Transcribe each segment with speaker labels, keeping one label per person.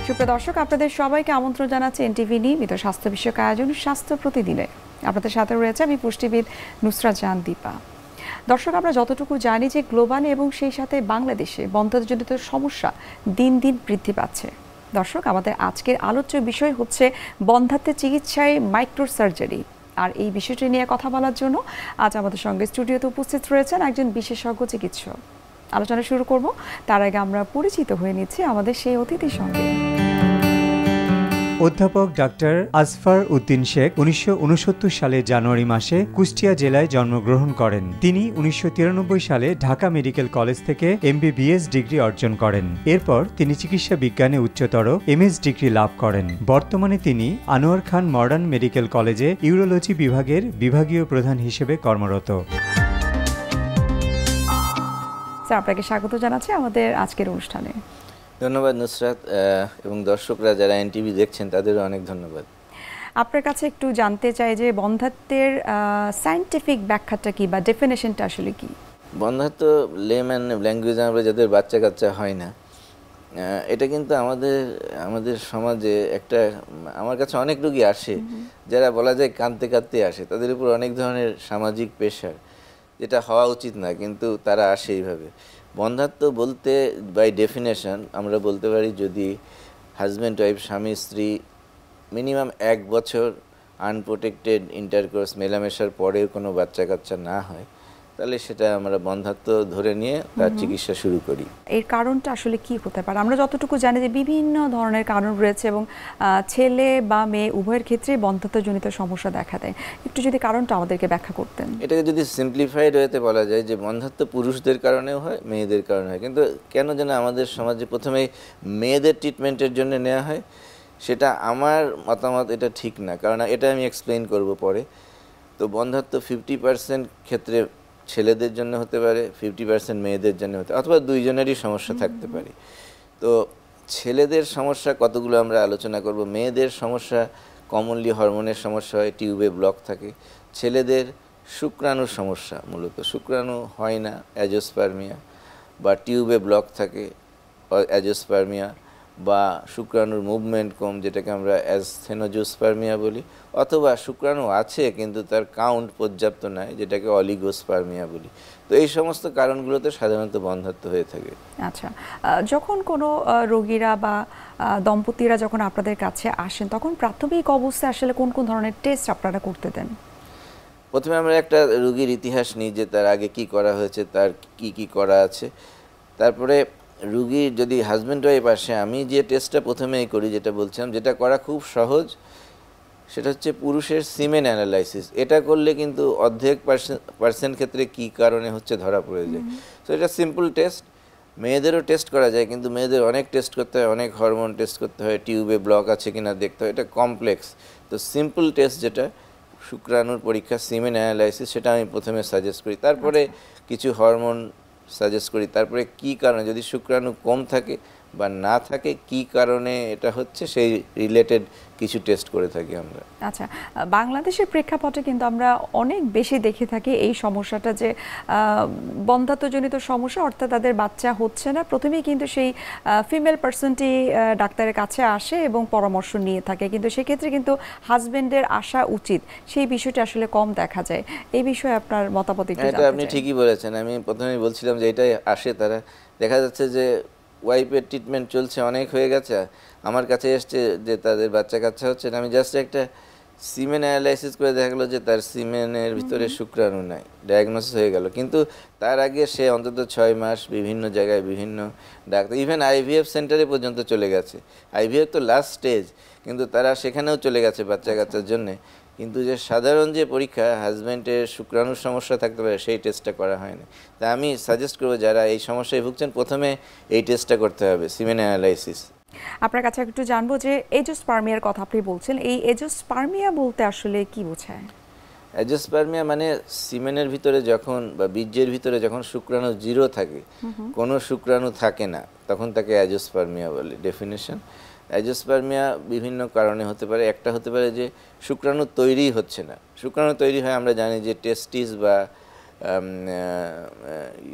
Speaker 1: সুপ্রিয় দর্শক, আপনাদের সবাইকে আমন্ত্রণ জানাচ্ছি এনটিভি নিয়মিত স্বাস্থ্য বিষয়ক আয়োজন স্বাস্থ্য প্রতিদিনে। আপনাদের সাথে রয়েছে আমি পুষ্টিবিদ নুসরাত জাহান দীপা। দর্শক, আমরা যতটুকু জানি যে গ্লোবালে এবং সেই সাথে বাংলাদেশে বন্ধ্যাত্বজনিত সমস্যা দিন দিন বৃদ্ধি পাচ্ছে। দর্শক, আমাদের আজকের আলোচ্য বিষয় হচ্ছে বন্ধ্যাত্বের চিকিৎসায় মাইক্রো সার্জারি। আর এই বিষয়টি নিয়ে কথা বলার জন্য আজ আমাদের সঙ্গে স্টুডিওতে উপস্থিত রয়েছেন একজন বিশেষজ্ঞ চিকিৎসক। আলোচনা শুরু করব, তার আগে আমরা পরিচিত হয়ে নিচ্ছি আমাদের সেই অতিথির সঙ্গে।
Speaker 2: অধ্যাপক ডাক্তার আসফার উদ্দিন শেখ 1969 সালে জানুয়ারি মাসে কুষ্টিয়া জেলায় জন্মগ্রহণ করেন। তিনি 1993 সালে ঢাকা মেডিকেল কলেজ থেকে MBBS ডিগ্রি অর্জন করেন। এরপর তিনি চিকিৎসা বিজ্ঞানে উচ্চতর MS ডিগ্রি লাভ করেন। বর্তমানে তিনি আনোয়ার খান মডার্ন মেডিকেল কলেজে ইউরোলজি বিভাগের বিভাগীয় প্রধান হিসেবে কর্মরত।
Speaker 1: স্যার, আপনাকে স্বাগত জানাচ্ছি আমাদের আজকের অনুষ্ঠানে।
Speaker 3: ধন্যবাদ নুসরাত, এবং দর্শকরা যারা এনটিভি দেখছেন তাদেরও অনেক ধন্যবাদ।
Speaker 1: আপনার কাছে একটু জানতে চাই যে বন্ধ্যাত্বের সায়েন্টিফিক ব্যাখ্যাটা কি বা ডেফিনেশনটা আসলে কি?
Speaker 3: বন্ধ্যাত্ব লেম্যান ল্যাঙ্গুয়েজে আমরা যাদের বাচ্চা কাচ্চা হয় না, এটা কিন্তু আমাদের সমাজে একটা, আমার কাছে অনেক রোগী আসে যারা বলা যায় কাঁদতে কাঁদতে আসে। তাদের উপর অনেক ধরনের সামাজিক প্রেশার, যেটা হওয়া উচিত না, কিন্তু তারা আসে এইভাবে। বন্ধ্যাত্ব বলতে বাই ডেফিনেশন আমরা বলতে পারি, যদি হাজব্যান্ড ওয়াইফ স্বামী স্ত্রী মিনিমাম 1 বছর আনপ্রোটেক্টেড ইন্টারকোর্স মেলামেশার পরেও কোনো বাচ্চা কাচ্চা না হয়, তাহলে সেটা আমরা বন্ধ্যাত্ব ধরে নিয়ে তার চিকিৎসা শুরু করি।
Speaker 1: এর কারণটা আসলে কি হতে পারে? আমরা যতটুকু জানি যে বিভিন্ন ধরনের কারণ রয়েছে এবং ছেলে বা মেয়ে উভয়ের ক্ষেত্রে বন্ধ্যাত্বজনিত সমস্যা দেখা দেয়। একটু যদি কারণটা আমাদেরকে ব্যাখ্যা করতেন।
Speaker 3: এটাকে যদি সিম্পলিফাইড হতে বলা যায় যে বন্ধ্যাত্ব পুরুষদের কারণেও হয়, মেয়েদের কারণে হয়, কিন্তু কেন যেন আমাদের সমাজে প্রথমে মেয়েদের ট্রিটমেন্টের জন্য নেওয়া হয়, সেটা আমার মতামত এটা ঠিক না। কারণ এটা আমি এক্সপ্লেইন করব পরে। তো বন্ধ্যাত্ব 50% ক্ষেত্রে ছেলেদের জন্য হতে পারে, 50% মেয়েদের জন্য হতে, অথবা দুইজনেরই সমস্যা থাকতে পারে। তো ছেলেদের সমস্যা কতগুলো আমরা আলোচনা করব। মেয়েদের সমস্যা কমনলি হরমোনের সমস্যা হয়, টিউবে ব্লক থাকে। ছেলেদের শুক্রাণুর সমস্যা, মূলত শুক্রাণু হয় না, অ্যাজোস্পার্মিয়া, বা টিউবে ব্লক থাকে অ্যাজোস্পার্মিয়া, বা শুক্রাণুর মুভমেন্ট কম, যেটাকে আমরা অ্যাসথেনোজোস্পার্মিয়া বলি, অথবা শুক্রাণু আছে কিন্তু তার কাউন্ট পর্যাপ্ত নয়, যেটাকে অলিগোস্পার্মিয়া বলি। তো এই সমস্ত কারণগুলোতে সাধারণত বন্ধ্যাত্ব হয়ে থাকে।
Speaker 1: আচ্ছা, যখন কোনো রোগীরা বা দম্পতিরা যখন আপনাদের কাছে আসেন, তখন প্রাথমিক অবস্থায় আসলে কোন কোন ধরনের টেস্ট আপনারা করতে দেন?
Speaker 3: প্রথমে আমরা একটা রোগীর ইতিহাস নিই, যে তার আগে কি করা হয়েছে, তার কি কি করা আছে। তারপরে রুগীর যদি হাজব্যান্ড ওয়াইফ আসে, আমি যে টেস্টটা প্রথমেই করি, যেটা বলছিলাম, যেটা করা খুব সহজ, সেটা হচ্ছে পুরুষের সিমেন অ্যানালাইসিস। এটা করলে কিন্তু অর্ধেক পার্সেন্ট ক্ষেত্রে কি কারণে হচ্ছে ধরা পড়ে যায়। তো এটা সিম্পল টেস্ট, মেয়েদেরও টেস্ট করা যায়, কিন্তু মেয়েদের অনেক টেস্ট করতে হয়, অনেক হরমোন টেস্ট করতে হয়, টিউবে ব্লক আছে কিনা দেখতে হয়, এটা কমপ্লেক্স। তো সিম্পল টেস্ট যেটা শুক্রাণুর পরীক্ষা, সিমেন অ্যানালাইসিস, সেটা আমি প্রথমে সাজেস্ট করি। তারপরে কিছু হরমোন সাজেস্ট করি। তারপরে কি কারণে, যদি শুক্রাণু কম থাকে বা না থাকে, কি কারণে এটা হচ্ছে, সেই রিলেটেড কিছু টেস্ট করে থাকি আমরা।
Speaker 1: আচ্ছা, বাংলাদেশের প্রেক্ষাপটে কিন্তু আমরা অনেক বেশি দেখে থাকি এই সমস্যাটা, যে বন্ধ্যাত্বজনিত সমস্যা, অর্থাৎ তাদের বাচ্চা হচ্ছে না। প্রথমেই কিন্তু সেই ফিমেল পার্সনটি ডাক্তারের কাছে আসে এবং পরামর্শ নিয়ে থাকে, কিন্তু সেক্ষেত্রে কিন্তু হাজবেন্ডের আসা উচিত, সেই বিষয়টি আসলে কম দেখা যায়। এই বিষয়ে আপনার মতামত একটু জানতে চাই।
Speaker 3: আপনি ঠিকই বলেছেন। আমি প্রথমেই বলছিলাম যে এটাই আসে, তারা দেখা যাচ্ছে যে ওয়াইফের ট্রিটমেন্ট চলছে, অনেক হয়ে গেছে, আমার কাছে এসছে যে তাদের বাচ্চা কাচ্চা হচ্ছে না। আমি জাস্ট একটা সিমেন অ্যানালাইসিস করে দেখা গেলো যে তার সিমেনের ভিতরে শুক্রাণু নাই, ডায়াগনোসিস হয়ে গেল। কিন্তু তার আগে সে অন্তত 6 মাস বিভিন্ন জায়গায় বিভিন্ন ডাক্তার, ইভেন IVF সেন্টারে পর্যন্ত চলে গেছে। IVF তো লাস্ট স্টেজ, কিন্তু তারা সেখানেও চলে গেছে বাচ্চা কাচ্চার জন্যে। কিন্তু যে সাধারণ যে পরীক্ষা, হাজব্যান্ডের শুক্রাণুর সমস্যা থাকতে পারে, সেই টেস্টটা করা হয়নি। তা আমি সাজেস্ট করবো যারা এই সমস্যায় ভুগছেন, প্রথমে এই টেস্টটা করতে হবে, সিমেন অ্যানালাইসিস।
Speaker 1: আপনার কাছে একটু জানবো যে এজোস্পার্মিয়ার কথা আপনি বলছেন, এই এজোস্পার্মিয়া বলতে আসলে কি বোঝায়?
Speaker 3: এজোস্পার্মিয়া মানে সিমেনের ভিতরে যখন, বা বীর্যের ভিতরে যখন শুক্রাণু 0 থাকে, কোনো শুক্রাণু থাকে না, তখন তাকে এজোস্পার্মিয়া বলে। ডেফিনেশন, এজোস্পার্মিয়া বিভিন্ন কারণে হতে পারে। একটা হতে পারে যে শুক্রাণু তৈরি হচ্ছে না। শুক্রাণু তৈরি হয়, আমরা জানি যে টেস্টিস বা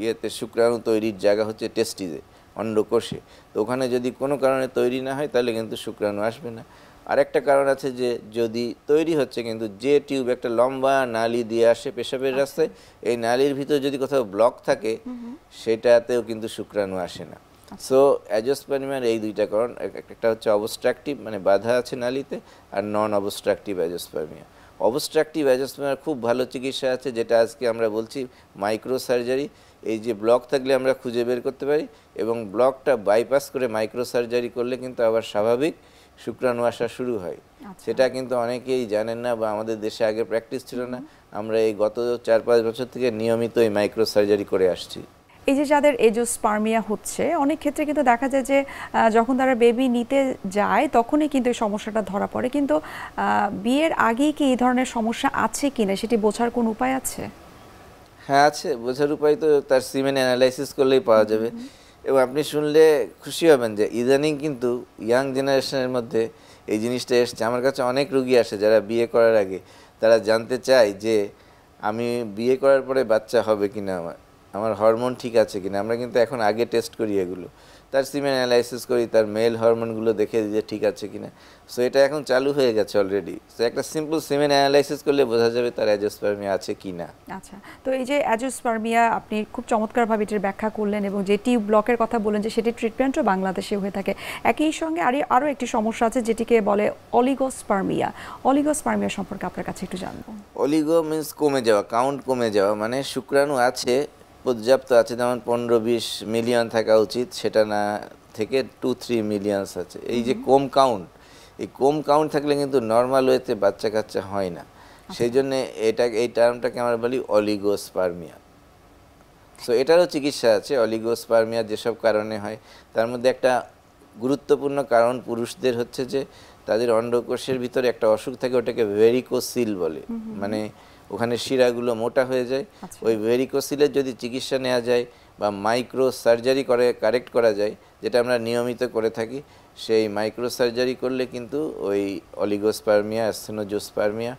Speaker 3: ইয়েতে শুক্রাণু তৈরির জায়গা হচ্ছে টেস্টিসে, অন্ডকোষে। তো ওখানে যদি কোনো কারণে তৈরি না হয় তাহলে কিন্তু শুক্রাণু আসবে না। আরেকটা কারণ আছে যে যদি তৈরি হচ্ছে কিন্তু যে টিউব একটা লম্বা নালী দিয়ে আসে পেশাবের রাস্তায়, এই নালীর ভিতর যদি কোথাও ব্লক থাকে সেটাতেও কিন্তু শুক্রাণু আসে না। সো অ্যাজোস্পার্মিয়ার এই দুইটা কারণ, একটা হচ্ছে অবস্ট্রাকটিভ মানে বাধা আছে নালীতে, আর নন অবস্ট্রাকটিভ অ্যাজোস্পার্মিয়া। অবস্ট্রাকটিভ অ্যাজোস্পার্মিয়ার খুব ভালো চিকিৎসা আছে, যেটা আজকে আমরা বলছি মাইক্রো সার্জারি। এই যে ব্লক থাকলে আমরা খুঁজে বের করতে পারি এবং ব্লকটা বাইপাস করে মাইক্রো সার্জারি করলে কিন্তু আবার স্বাভাবিক শুক্রাণু আসা শুরু হয়। সেটা কিন্তু অনেকেই জানেন না বা আমাদের দেশে আগে প্র্যাকটিস ছিল না। আমরা এই গত 4-5 বছর থেকে নিয়মিত এই মাইক্রো সার্জারি করে আসছি।
Speaker 1: এই যে যাদের এজোস্পার্মিয়া হচ্ছে, অনেক ক্ষেত্রে কিন্তু দেখা যায় যে যখন তারা বেবি নিতে যায় তখনই কিন্তু এই সমস্যাটা ধরা পড়ে, কিন্তু বিয়ের আগেই কি এই ধরনের সমস্যা আছে কিনা সেটি বোঝার কোন উপায় আছে?
Speaker 3: হ্যাঁ আছে, বোঝার উপায় তো তার সিমেন অ্যানালাইসিস করলেই পাওয়া যাবে। এবং আপনি শুনলে খুশি হবেন যে ইদানিং কিন্তু ইয়াং জেনারেশনের মধ্যে এই জিনিসটা এসছে। আমার কাছে অনেক রুগী আসে যারা বিয়ে করার আগে তারা জানতে চায় যে আমি বিয়ে করার পরে বাচ্চা হবে কিনা, আমার হরমোন ঠিক আছে কিনা। আমরা কিন্তু এখন আগে টেস্ট করি এগুলো, তার সিমেন অ্যানালাইসিস করি, তার মেল হরমোনগুলো দেখে দিই যে ঠিক আছে কিনা। সো এটা এখন চালু হয়ে গেছে অলরেডি। সো একটা সিম্পল সিমেন অ্যানালাইসিস করলে বোঝা যাবে তার অ্যাজোস্পার্মিয়া আছে কিনা।
Speaker 1: আচ্ছা, তো এই যে অ্যাজোস্পার্মিয়া আপনি খুব চমৎকারভাবে এটার ব্যাখ্যা করলেন এবং যে টিউব ব্লকের কথা বললেন যে সেটি ট্রিটমেন্টও বাংলাদেশে হয়ে থাকে। একই সঙ্গে আরও একটি সমস্যা আছে যেটিকে বলে অলিগোস্পার্মিয়া। অলিগোস্পার্মিয়া সম্পর্কে আপনার কাছে একটু জানবো।
Speaker 3: অলিগো মিন্স কমে যাওয়া, কাউন্ট কমে যাওয়া, মানে শুক্রাণু আছে পর্যাপ্ত আছে, যেমন 15-20 মিলিয়ন থাকা উচিত সেটা না থেকে 2-3 মিলিয়নস আছে। এই যে কম কাউন্ট, এই কম কাউন্ট থাকলে কিন্তু নর্মাল ওয়েতে বাচ্চা কাচ্চা হয় না। সেই জন্যে এই টার্মটাকে আমরা বলি অলিগোস্পার্মিয়া। সো এটারও চিকিৎসা আছে। অলিগোস্পার্মিয়া যেসব কারণে হয় তার মধ্যে একটা গুরুত্বপূর্ণ কারণ পুরুষদের হচ্ছে যে তাদের অন্ডকোষের ভিতরে একটা অসুখ থাকে, ওটাকে ভেরিকোসিল বলে। মানে ওখানে শিরাগুলো মোটা হয়ে যায়। ওই ভেরিকোসিলের যদি চিকিৎসা নেওয়া যায় বা মাইক্রো সার্জারি করে কারেক্ট করা যায়, যেটা আমরা নিয়মিত করে থাকি, সেই মাইক্রো সার্জারি করলে কিন্তু ওই অলিগোস্পার্মিয়া অ্যাসথেনোজোস্পার্মিয়া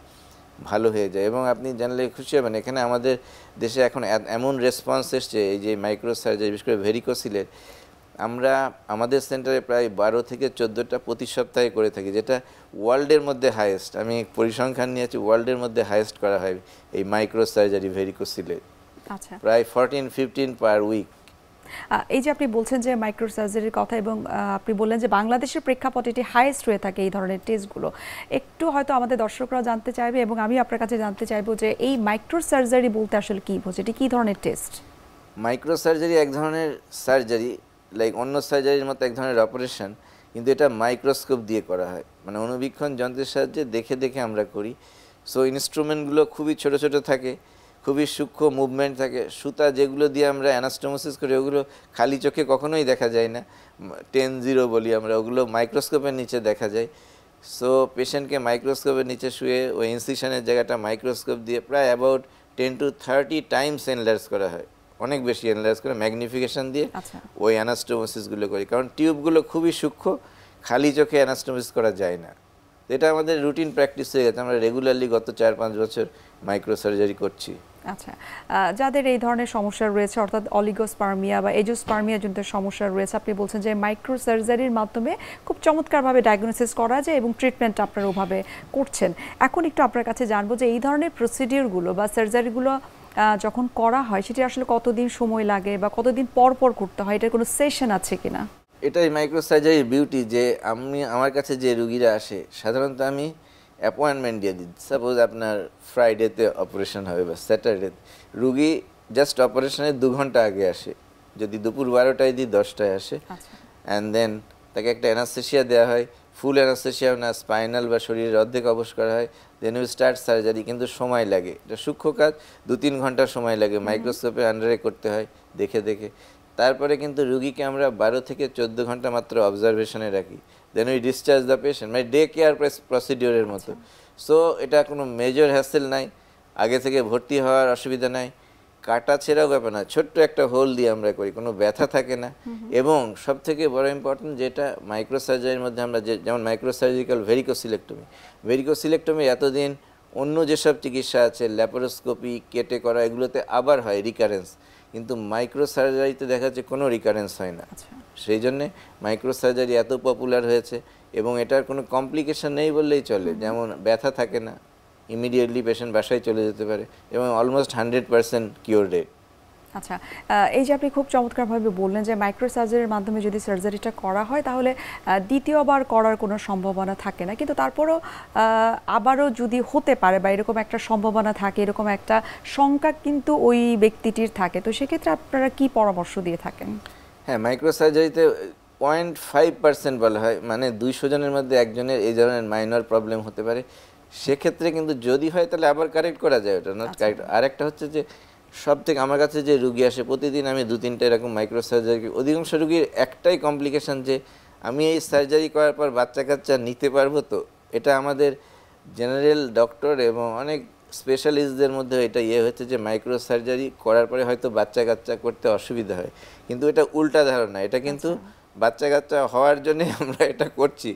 Speaker 3: ভালো হয়ে যায়। এবং আপনি জানলে খুশি হবেন, এখানে আমাদের দেশে এখন এমন রেসপন্স এসছে এই যে মাইক্রো সার্জারি, বিশেষ করে ভেরিকোসিলের। আমরা আমাদের সেন্টারে প্রায় 12 থেকে 14টা প্রতি সপ্তাহে করে থাকি, যেটা ওয়ার্ল্ডের মধ্যে হাইয়েস্ট। আমি পরিসংখ্যান নিয়েছি, ওয়ার্ল্ডের মধ্যে হাইয়েস্ট করা হয় এই মাইক্রো সার্জারি ভেরিকোসিলের।
Speaker 1: আচ্ছা,
Speaker 3: প্রায় 14-15 পার উইক।
Speaker 1: এই যে আপনি বলছেন যে মাইক্রো সার্জারির কথা এবং আপনি বললেন যে বাংলাদেশের প্রেক্ষাপটে এটি হাইয়েস্ট হয়ে থাকে এই ধরনের টেস্টগুলো, একটু হয়তো আমাদের দর্শকরা জানতে চাইবে এবং আমি আপনার কাছে জানতে চাইবো যে এই মাইক্রো সার্জারি বলতে আসলে কী বোঝে, এটি কী ধরনের টেস্ট?
Speaker 3: মাইক্রো সার্জারি এক ধরনের সার্জারি, লাইক অন্য সার্জারির মতো এক ধরনের অপারেশন, কিন্তু এটা মাইক্রোস্কোপ দিয়ে করা হয়, মানে অণুবীক্ষণ যন্ত্রের সাহায্যে দেখে দেখে আমরা করি। সো ইনস্ট্রুমেন্টগুলো খুবই ছোট ছোট থাকে, খুবই সূক্ষ্ম মুভমেন্ট থাকে। সুতা যেগুলো দিয়ে আমরা অ্যানাস্টোমোসিস করি ওগুলো খালি চোখে কখনোই দেখা যায় না, 10-0 বলি আমরা, ওগুলো মাইক্রোস্কোপের নিচে দেখা যায়। সো পেশেন্টকে মাইক্রোস্কোপের নিচে শুয়ে ওই ইনসিশনের জায়গাটা মাইক্রোস্কোপ দিয়ে প্রায় অ্যাবাউট 10 to 30 টাইমস এনলার্জ করা হয়, অনেক বেশি এনলার্জ করে ম্যাগনিফিকেশন দিয়ে ওই অ্যানাস্টোমোসিসগুলো করি। কারণ টিউবগুলো খুবই সূক্ষ্ম, খালি চোখে অ্যানাস্টোমোসিস করা যায় না। এটা আমাদের রুটিন প্র্যাকটিস হয়ে গেছে, আমরা রেগুলারলি গত 4-5 বছর মাইক্রো সার্জারি করছি।
Speaker 1: আচ্ছা, যাদের এই ধরনের সমস্যা রয়েছে অর্থাৎ অলিগোস্পার্মিয়া বা এজোস্পার্মিয়া জনিত সমস্যা রয়েছে, আপনি বলছেন যে মাইক্রো সার্জারির মাধ্যমে খুব চমৎকারভাবে ডায়াগনোসিস করা যায় এবং ট্রিটমেন্ট আপনারা ওভাবে করছেন। এখন একটু আপনার কাছে জানবো যে এই ধরনের প্রসিডিওরগুলো বা সার্জারিগুলো যখন করা হয় সেটি আসলে কতদিন সময় লাগে বা কতদিন পর পর করতে হয়, এটার কোনো সেশন আছে কিনা?
Speaker 3: এটাই মাইক্রো সার্জারির বিউটি, যে আমার কাছে যে রুগীরা আসে সাধারণত আমি অ্যাপয়েন্টমেন্ট দিয়ে দিই। সাপোজ আপনার ফ্রাইডেতে অপারেশন হবে বা স্যাটারডে, রুগী জাস্ট অপারেশনের 2 ঘন্টা আগে আসে। যদি দুপুর 12টায় দিই 10টায় আসে। অ্যান্ড দেন তাকে একটা অ্যানাস্থেশিয়া দেওয়া হয়, ফুল অ্যানাস্থেশিয়া না স্পাইনাল বা শরীরের অর্ধেক অবশ করা হয়। দেন উই স্টার্ট সার্জারি, কিন্তু সময় লাগে, এটা সূক্ষ্ম কাজ, 2-3 ঘন্টা সময় লাগে, মাইক্রোস্কোপে আন্ডারে করতে হয় দেখে দেখে। তারপরে কিন্তু রুগীকে আমরা 12 থেকে 14 ঘন্টা মাত্র অবজারভেশনে রাখি। Then we discharge the patient, মানে ডে কেয়ার প্রসিডিওরের মতো। সো এটা কোনো মেজর হ্যাসেল নাই, আগে থেকে ভর্তি হওয়ার অসুবিধা নাই, কাটা ছেঁড়াও ব্যাপার না, ছোট্ট একটা হোল দিয়ে আমরা করি, কোনো ব্যথা থাকে না। এবং সব থেকে বড় ইম্পর্টেন্ট যেটা মাইক্রো সার্জারির মধ্যে আমরা যেমন মাইক্রো সার্জিক্যাল ভেরিকোসিলেক্টমি এতদিন অন্য যেসব চিকিৎসা আছে ল্যাপারোস্কোপি কেটে করা এগুলোতে আবার হয় রিকারেন্স, কিন্তু মাইক্রো সার্জারিতে দেখা যাচ্ছে কোনো রিকারেন্স হয় না। সেই জন্যে মাইক্রোসার্জারি এত পপুলার হয়েছে এবং এটার কোনো কমপ্লিকেশন নেই বললেই চলে। যেমন ব্যথা থাকে না, ইমিডিয়েটলি পেশেন্ট বাসায় চলে যেতে পারে এবং অলমোস্ট 100% কিওর রেট।
Speaker 1: আচ্ছা, এই যে আপনি খুব চমৎকারভাবে বললেন যে মাইক্রোসার্জারির মাধ্যমে যদি সার্জারিটা করা হয় তাহলে দ্বিতীয়বার করার কোনো সম্ভাবনা থাকে না, কিন্তু তারপরও আবারও যদি হতে পারে বা এরকম একটা সম্ভাবনা থাকে, এরকম একটা শঙ্কা কিন্তু ওই ব্যক্তিটির থাকে, তো সেক্ষেত্রে আপনারা কি পরামর্শ দিয়ে থাকেন?
Speaker 3: হ্যাঁ, মাইক্রোসার্জারিতে 0.5% বলা হয়, মানে 200 জনের মধ্যে একজনের এই ধরনের মাইনর প্রবলেম হতে পারে। সেক্ষেত্রে কিন্তু যদি হয় তাহলে আবার কারেক্ট করা যায়, ওটা নট কারেক্ট। আর একটা হচ্ছে যে সব থেকে আমার কাছে যে রুগী আসে প্রতিদিন আমি 2-3টা এরকম মাইক্রোসার্জারি, অধিকাংশ রুগীর একটাই কমপ্লিকেশন যে আমি এই সার্জারি করার পর বাচ্চা কাচ্চা নিতে পারবো তো। এটা আমাদের জেনারেল ডক্টর এবং অনেক স্পেশালিস্টদের মধ্যে এটা হচ্ছে যে মাইক্রোসার্জারি করার পরে হয়তো বাচ্চা কাচ্চা করতে অসুবিধা হয়, কিন্তু এটা উল্টা ধারণা। এটা কিন্তু বাচ্চা কাচ্চা হওয়ার জন্য আমরা এটা করছি।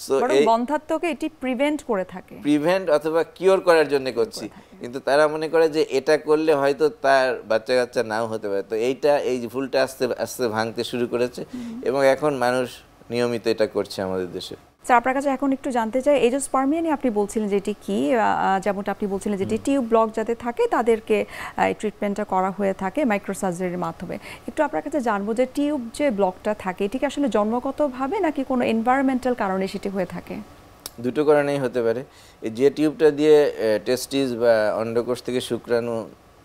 Speaker 3: সো এই
Speaker 1: বন্ধ্যাত্বকে এটি প্রিভেন্ট করে থাকে,
Speaker 3: প্রিভেন্ট অথবা কিওর করার জন্য করছি, কিন্তু তারা মনে করে যে এটা করলে হয়তো তার বাচ্চা কাচ্চা নাও হতে পারে। তো এই ভুলটা আস্তে আস্তে ভাঙতে শুরু করেছে এবং এখন মানুষ নিয়মিত এটা করছে আমাদের দেশে।
Speaker 1: স্যার, আপনার কাছে এখন একটু জানতে চাই, এজোস্পার্মিয়া নিয়ে আপনি বলছিলেন যে এটি কি, যেমনটা আপনি বলছিলেন যে টিউব ব্লক যাতে থাকে তাদেরকে এই ট্রিটমেন্টটা করা হয়ে থাকে মাইক্রোসার্জারির মাধ্যমে। একটু আপনার কাছে জানবো যে টিউব যে ব্লকটা থাকে এটি কি আসলে জন্মগতভাবে নাকি কোনো এনভায়রনমেন্টাল কারণে সেটি হয়ে থাকে?
Speaker 3: দুটো কারণেই হতে পারে। যে টিউবটা দিয়ে টেস্টিস বা অন্ডকোষ থেকে শুক্রাণু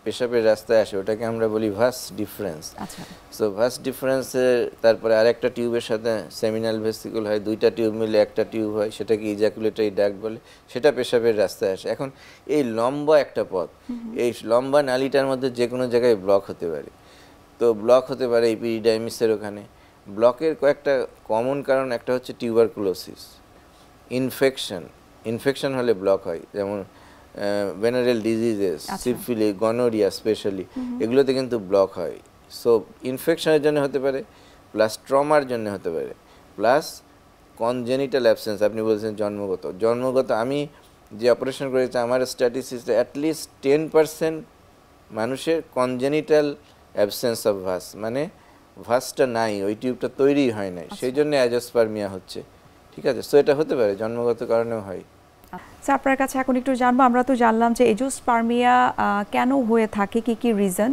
Speaker 3: পেশাবের রাস্তায় আসে ওটাকে আমরা বলি ভাস ডিফারেন্স।
Speaker 1: আচ্ছা,
Speaker 3: সো ভাস ডিফারেন্সের তারপরে আরেকটা টিউবের সাথে সেমিনাল ভেসিকল হয়, দুইটা টিউব মিলে একটা টিউব হয়, সেটাকে ইজাকুলেটরি ডাক্ট বলে, সেটা পেশাবের রাস্তায় আসে। এখন এই লম্বা একটা পথ, এই লম্বা নালীটার মধ্যে যে কোনো জায়গায় ব্লক হতে পারে। তো ব্লক হতে পারে এপিডিডাইমিসের ওখানে। ব্লকের কয়েকটা কমন কারণ, একটা হচ্ছে টিউবারকুলোসিস, ইনফেকশন হলে ব্লক হয়, যেমন ভেনারেল ডিজিজেস, সিফিলিস, গনোরিয়া স্পেশালি, এগুলোতে কিন্তু ব্লক হয়। সো ইনফেকশনের জন্য হতে পারে, প্লাস ট্রমার জন্য হতে পারে, প্লাস কনজেনিটাল অ্যাবসেন্স। আপনি বলছেন জন্মগত আমি যে অপারেশন করেছি আমার স্ট্যাটিস্টিক্সে অ্যাটলিস্ট 10% মানুষের কনজেনিটাল অ্যাবসেন্স অফ ভাস, মানে ভাসটা নাই, ওই টিউবটা তৈরি হয় নাই, সেই জন্য অ্যাজোস্পার্মিয়া হচ্ছে। ঠিক আছে, সো এটা হতে পারে, জন্মগত কারণেও হয়।
Speaker 1: স্যার, আপনার কাছে এখন একটু জানবো, আমরা তো জানলাম যে এজোস্পার্মিয়া কেন হয়ে থাকে, কি কি রিজন,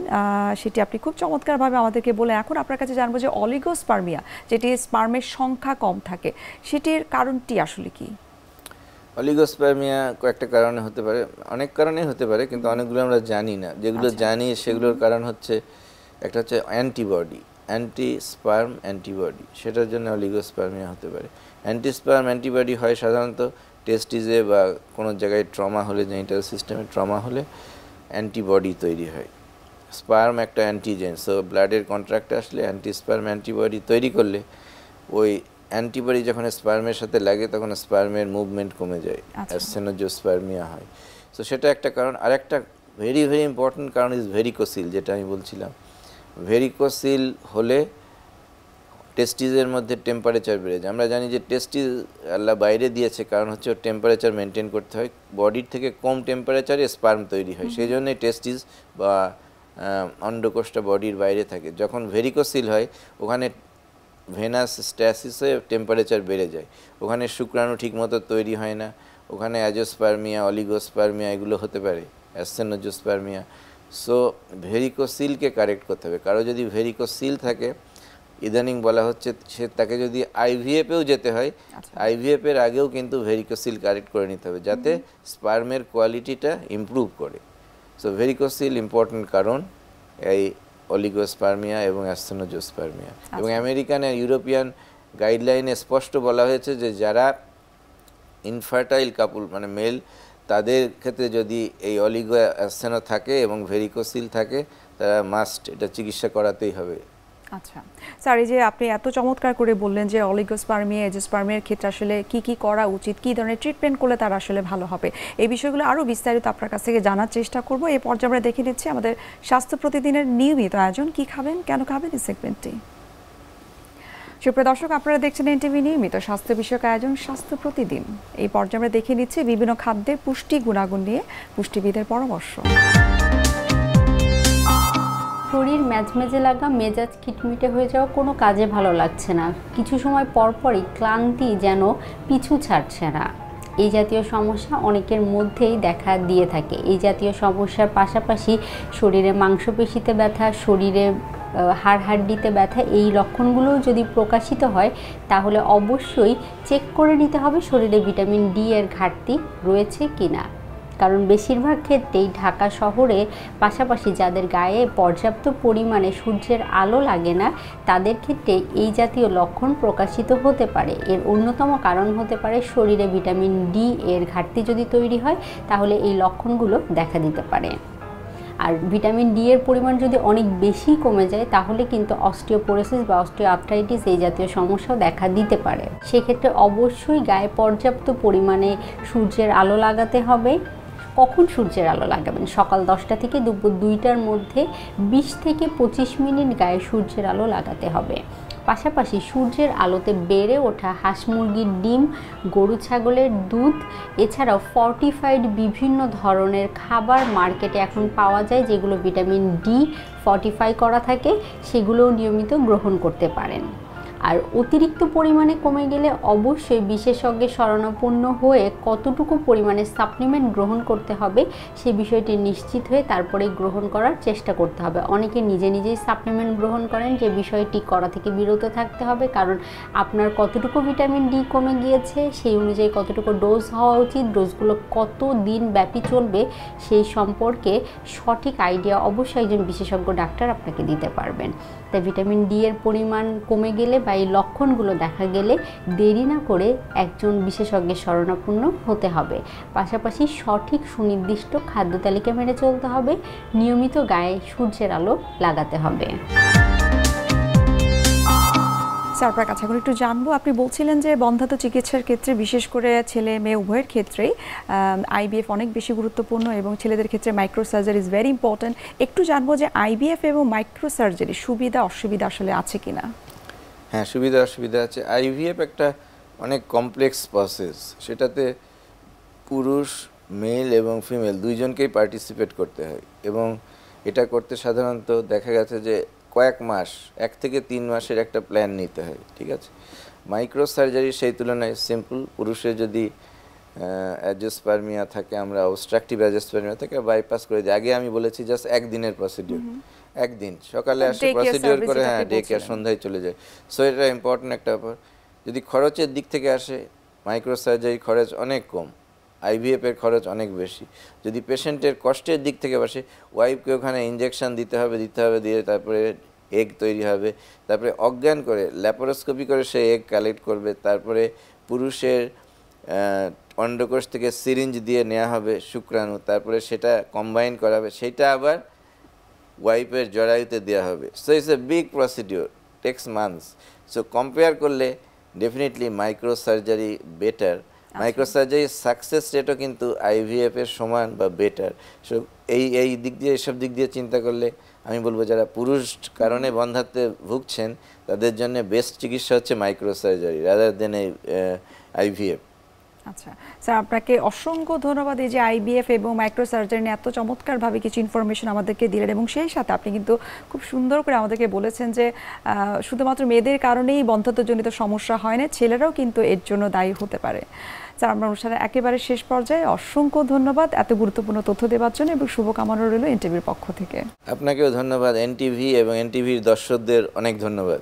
Speaker 1: সেটি আপনি খুব চমৎকারভাবে আমাদেরকে বলে। এখন আপনার কাছে জানবো যে অলিগোস্পার্মিয়া, যেটি স্পার্মের সংখ্যা কম থাকে, সেটির কারণটি আসলে কি?
Speaker 3: অলিগোস্পার্মিয়া কয়েকটা কারণে হতে পারে, অনেক কারণেই হতে পারে, কিন্তু অনেকগুলো আমরা জানি না। যেগুলো জানি সেগুলোর কারণ হচ্ছে, একটা হচ্ছে অ্যান্টিবডি, অ্যান্টি-স্পার্ম অ্যান্টিবডি, সেটার জন্য অলিগোস্পার্মিয়া হতে পারে। অ্যান্টি-স্পার্ম অ্যান্টিবডি হয় সাধারণত টেস্টিসে বা কোনো জায়গায় ট্রমা হলে, জেনিটাল সিস্টেমে ট্রমা হলে অ্যান্টিবডি তৈরি হয়। স্পার্ম একটা অ্যান্টিজেন, সো ব্লাডের কন্ট্রাক্ট আসলে অ্যান্টি-স্পার্ম অ্যান্টিবডি তৈরি করলে ওই অ্যান্টিবডি যখন স্পার্মের সাথে লাগে তখন স্পার্মের মুভমেন্ট কমে যায়, অ্যাসথেনোজোস্পার্মিয়া হয়। সো সেটা একটা কারণ। আর একটা ভেরি ইম্পর্টেন্ট কারণ ইজ ভেরিকোসিল, যেটা আমি বলছিলাম। ভেরিকোসিল হলে টেস্টিসের মধ্যে টেম্পারেচার বেড়ে যায়। আমরা জানি যে টেস্টিস আল্লাহ বাইরে দিয়েছে, কারণ হচ্ছে ওর টেম্পারেচার মেনটেন করতে হয়, বডির থেকে কম টেম্পারেচারে স্পার্ম তৈরি হয়, সেই জন্যই টেস্টিস বা অন্ডকোষটা বডির বাইরে থাকে। যখন ভেরিকোসিল হয় ওখানে ভেনাস স্ট্যাসিস হয়ে টেম্পারেচার বেড়ে যায়, ওখানে শুক্রাণু ঠিকমতো তৈরি হয় না, ওখানে অ্যাজোস্পার্মিয়া, অলিগোস্পার্মিয়া এগুলো হতে পারে, অ্যাসথেনোজোস্পার্মিয়া। সো ভেরিকোসিলকে কারেক্ট করতে হবে। কারো যদি ভেরিকোসিল থাকে, ইদানিং বলা হচ্ছে তাকে যদি আইভিএফেও যেতে হয়, আইভিএফের আগেও কিন্তু ভেরিকোসিল কারেক্ট করে নিতে হবে, যাতে স্পার্মের কোয়ালিটিটা ইমপ্রুভ করে। সো ভেরিকোসিল ইম্পর্টেন্ট কারণ এই অলিগোস্পার্মিয়া এবং অ্যাসথেনোজোস্পার্মিয়া। এবং আমেরিকান আর ইউরোপিয়ান গাইডলাইনে স্পষ্ট বলা হয়েছে যে যারা ইনফার্টাইল কাপল, মানে মেল, তাদের ক্ষেত্রে যদি এই অলিগো অ্যাসথেনো থাকে এবং ভেরিকোসিল থাকে, তারা মাস্ট এটা চিকিৎসা করাতেই হবে।
Speaker 1: আচ্ছা স্যার, এই যে আপনি এত চমৎকার করে বললেন যে অলিগোস্পার্মিয়া, এজোস্পার্মিয়ার ক্ষেত্রে আসলে কি করা উচিত, কি ধরনের ট্রিটমেন্ট করলে তার আসলে ভালো হবে, এই বিষয়গুলো আরও বিস্তারিত আপনার কাছ থেকে জানার চেষ্টা করব। এই পর্যায়ে আমরা দেখে নিচ্ছি আমাদের স্বাস্থ্য প্রতিদিনের নিয়মিত আয়োজন, কি খাবেন কেন খাবেন, এই সেগমেন্টটি। সুপ্রিয় দর্শক, আপনারা দেখছেন এনটিভি নিয়মিত স্বাস্থ্য বিষয়ক আয়োজন স্বাস্থ্য প্রতিদিন। এই পর্যায়ে আমরা দেখে নিচ্ছি বিভিন্ন খাদ্যের পুষ্টি গুণাগুণ নিয়ে পুষ্টিবিদের পরামর্শ।
Speaker 4: শরীর ম্যাজমেজে লাগা, মেজাজ খিটমিটে হয়ে যাওয়া, কোনো কাজে ভালো লাগছে না, কিছু সময় পরপরই ক্লান্তি যেন পিছু ছাড়ছে না, এই জাতীয় সমস্যা অনেকের মধ্যেই দেখা দিয়ে থাকে। এই জাতীয় সমস্যার পাশাপাশি শরীরে মাংসপেশিতে ব্যথা, শরীরে হাড়হাড্ডিতে ব্যথা, এই লক্ষণগুলো যদি প্রকাশিত হয় তাহলে অবশ্যই চেক করে নিতে হবে শরীরে ভিটামিন ডি এর ঘাটতি রয়েছে কিনা। কারণ বেশিরভাগ ক্ষেত্রেই ঢাকা শহরে পাশাপাশি যাদের গায়ে পর্যাপ্ত পরিমাণে সূর্যের আলো লাগে না তাদের ক্ষেত্রে এই জাতীয় লক্ষণ প্রকাশিত হতে পারে। এর অন্যতম কারণ হতে পারে শরীরে ভিটামিন ডি এর ঘাটতি যদি তৈরি হয় তাহলে এই লক্ষণগুলো দেখা দিতে পারে। আর ভিটামিন ডি এর পরিমাণ যদি অনেক বেশি কমে যায় তাহলে কিন্তু অস্টিওপোরোসিস বা অস্টিওআর্থ্রাইটিস এই জাতীয় সমস্যাও দেখা দিতে পারে। সেক্ষেত্রে অবশ্যই গায়ে পর্যাপ্ত পরিমাণে সূর্যের আলো লাগাতে হবে। কখন সূর্যের আলো লাগাবেন? সকাল 10টা থেকে দুপুর 2টার মধ্যে 20 থেকে 25 মিনিট গায়ে সূর্যের আলো লাগাতে হবে। পাশাপাশি সূর্যের আলোতে বেড়ে ওঠা হাঁস মুরগির ডিম, গরু ছাগলের দুধ, এছাড়াও ফর্টিফাইড বিভিন্ন ধরনের খাবার মার্কেটে এখন পাওয়া যায় যেগুলো ভিটামিন ডি ফর্টিফাই করা থাকে, সেগুলোও নিয়মিত গ্রহণ করতে পারেন। আর অতিরিক্ত পরিমাণে কমে গেলে অবশ্যই বিশেষজ্ঞের শরণাপন্ন হয়ে কতটুকু পরিমাণে সাপ্লিমেন্ট গ্রহণ করতে হবে সে বিষয়টি নিশ্চিত হয়ে তারপরে গ্রহণ করার চেষ্টা করতে হবে। অনেকে নিজে নিজেই সাপ্লিমেন্ট গ্রহণ করেন, যে বিষয়টি করা থেকে বিরত থাকতে হবে, কারণ আপনার কতটুকু ভিটামিন ডি কমে গিয়েছে সেই অনুযায়ী কতটুকু ডোজ হওয়া উচিত, ডোজগুলো কত দিন ব্যাপী চলবে সেই সম্পর্কে সঠিক আইডিয়া অবশ্যই একজন বিশেষজ্ঞ ডাক্তার আপনাকে দিতে পারবেন। তাই ভিটামিন ডি এর পরিমাণ কমে গেলে বা এই লক্ষণগুলো দেখা গেলে দেরি না করে একজন বিশেষজ্ঞের শরণাপন্ন হতে হবে। পাশাপাশি সঠিক সুনির্দিষ্ট খাদ্য তালিকা মেনে চলতে হবে, নিয়মিত গায়ে সূর্যের আলো লাগাতে হবে।
Speaker 1: স্যার, আপনার কাছে এখন একটু জানবো, আপনি বলছিলেন যে বন্ধ্যাত্ব চিকিৎসার ক্ষেত্রে বিশেষ করে ছেলে মেয়ে উভয়ের ক্ষেত্রেই আইভিএফ অনেক বেশি গুরুত্বপূর্ণ এবং ছেলেদের ক্ষেত্রে micro surgery is very important. একটু জানবো যে আইভিএফ এবং মাইক্রো সার্জারি সুবিধা অসুবিধা আসলে আছে কিনা?
Speaker 3: হ্যাঁ, সুবিধা অসুবিধা আছে। আইভিএফ একটা অনেক কমপ্লেক্স প্রসেস, সেটাতে পুরুষ, মেল এবং ফিমেল দুইজনকেই পার্টিসিপেট করতে হয় এবং এটা করতে সাধারণত দেখা গেছে যে কয়েক মাস, 1 থেকে 3 মাসের একটা প্ল্যান নিতে হয়, ঠিক আছে। মাইক্রো সার্জারি সেই তুলনায় সিম্পল। পুরুষের যদি অ্যাজিওস্পার্মিয়া থাকে, আমরা অবস্ট্রাকটিভ অ্যাজিওস্পার্মিয়া থাকে, বাইপাস করে দিই। আগে আমি বলেছি জাস্ট 1 দিনের প্রসিডিউর, 1 দিন সকালে আসে প্রসিডিউর করে, হ্যাঁ, ডে কেয়ার সন্ধ্যায় চলে যায়। সো এটা ইম্পর্টেন্ট একটা ব্যাপার। যদি খরচের দিক থেকে আসে, মাইক্রো সার্জারি খরচ অনেক কম, আইভিএফ এর খরচ অনেক বেশি। যদি পেশেন্টের কষ্টের দিক থেকে বসে, ওয়াইফকে ওখানে ইঞ্জেকশন দিতে হবে, দিয়ে তারপরে এগ তৈরি হবে, তারপরে অজ্ঞান করে ল্যাপারোস্কোপি করে সে এগ কালেক্ট করবে, তারপরে পুরুষের অন্ডকোষ থেকে সিরিঞ্জ দিয়ে নেওয়া হবে শুক্রাণু, তারপরে সেটা কম্বাইন করা হবে, সেটা আবার ওয়াইফের জরায়ুতে দেওয়া হবে। So it's a big procedure, takes months. So compare করলে definitely micro surgery better. Micro সার্জারির সাকসেস রেটও কিন্তু আইভিএফ এর সমান বা বেটার। সো এই দিক দিয়ে, এসব দিক দিয়ে চিন্তা করলে আমি বলবো যারা পুরুষ কারণে বন্ধ্যাত্বে ভুগছেন তাদের জন্য বেস্ট চিকিৎসা হচ্ছে micro surgery rather than IVF.
Speaker 1: আচ্ছা স্যার, আপনাকে অসংখ্য ধন্যবাদ এই যে আইভিএফ এবং মাইক্রো সার্জারি নিয়ে এত চমৎকারভাবে কিছু ইনফরমেশন আমাদেরকে দিলেন এবং সেই সাথে আপনি কিন্তু খুব সুন্দর করে আমাদেরকে বলেছেন যে শুধুমাত্র মেয়েদের কারণেই বন্ধ্যাত্বজনিত সমস্যা হয় না, ছেলেরাও কিন্তু এর জন্য দায়ী হতে পারে। স্যার, আমরা অনুষ্ঠানের একেবারে শেষ পর্যায়ে অসংখ্য ধন্যবাদ এত গুরুত্বপূর্ণ তথ্য দেওয়ার জন্য এবং শুভকামনা রইল এনটিভির পক্ষ থেকে।
Speaker 3: আপনাকেও ধন্যবাদ এনটিভি এবং এনটিভির দর্শকদের অনেক ধন্যবাদ।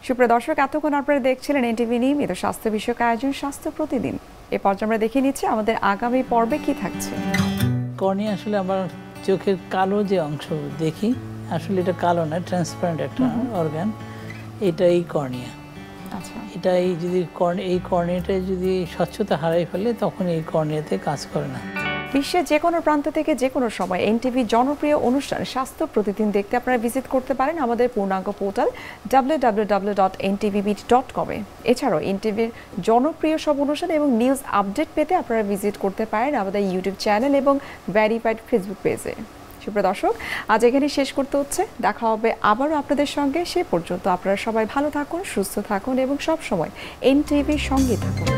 Speaker 1: সুপ্রিয় দর্শক, এতক্ষণ আপনারা দেখছিলেন এনটিভি নিয়মিত স্বাস্থ্য বিষয়ক আয়োজন স্বাস্থ্য প্রতিদিন। এ পর্যায়ে আমরা দেখে নিচ্ছি আমাদের আগামী পর্বে কি থাকছে।
Speaker 5: কর্নিয়া আসলে আমার চোখের কালো যে অংশ দেখি, আসলে এটা কালো না, ট্রান্সপারেন্ট একটা অর্গান, এটা এই কর্নিয়া।
Speaker 1: আচ্ছা,
Speaker 5: এটা এই কর্নিয়াটা যদি স্বচ্ছতা হারাই ফেলে তখন এই কর্নিয়াতে কাজ করে না।
Speaker 1: বিশ্বের যে কোনো প্রান্ত থেকে যে কোনো সময় এনটিভি জনপ্রিয় অনুষ্ঠান স্বাস্থ্য প্রতিদিন দেখতে আপনারা ভিজিট করতে পারেন আমাদের পূর্ণাঙ্গ পোর্টাল www.ntvbeat.com এ। এছাড়াও এনটিভির জনপ্রিয় সব অনুষ্ঠান এবং নিউজ আপডেট পেতে আপনারা ভিজিট করতে পারেন আমাদের ইউটিউব চ্যানেল এবং ভেরিফাইড ফেসবুক পেজে। সুপ্রিয় দর্শক, আজ এখানে শেষ করতে হচ্ছে, দেখা হবে আবারও আপনাদের সঙ্গে। সে পর্যন্ত আপনারা সবাই ভালো থাকুন, সুস্থ থাকুন এবং সব সময় এনটিভির সঙ্গে থাকুন।